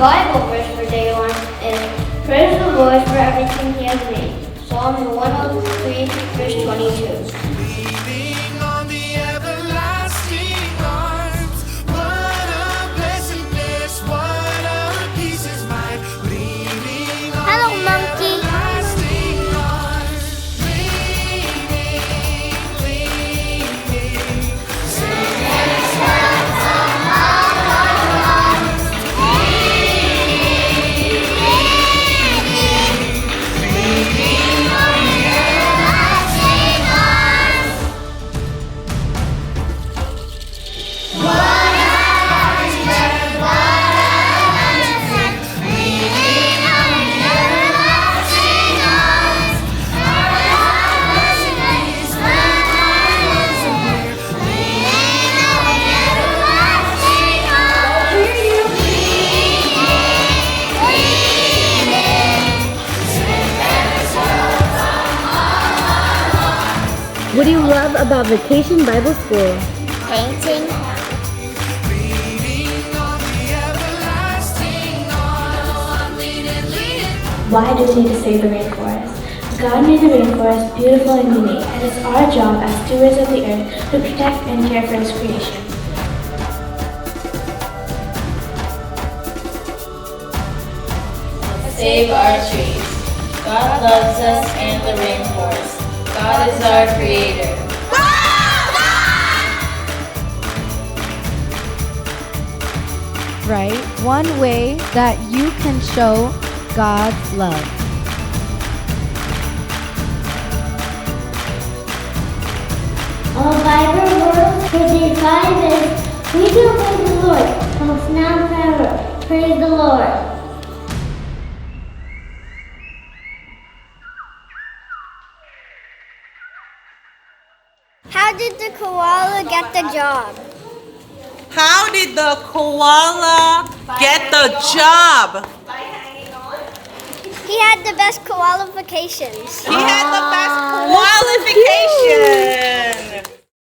Bible verse for day 1 is praise the Lord for everything He has made. Psalm 103, verse 22. Leaning on the everlasting arms. What a blessedness, what a peace is mine. Leaning on Hello, the monkey. everlasting arms. Leaning. Sing What do you love about Vacation Bible School? Painting. Why do we need to save the rainforest? God made the rainforest beautiful and unique, and it's our job as stewards of the earth to protect and care for His creation. Save our trees. God loves us and the rainforest. God is our creator. Right? One way that you can show God's love. All Bible words for day 5 is we do praise the Lord, both now and forever. Praise the Lord. How did the koala get the job? How did the koala get the job? He had the best qualifications. He had the best qualification.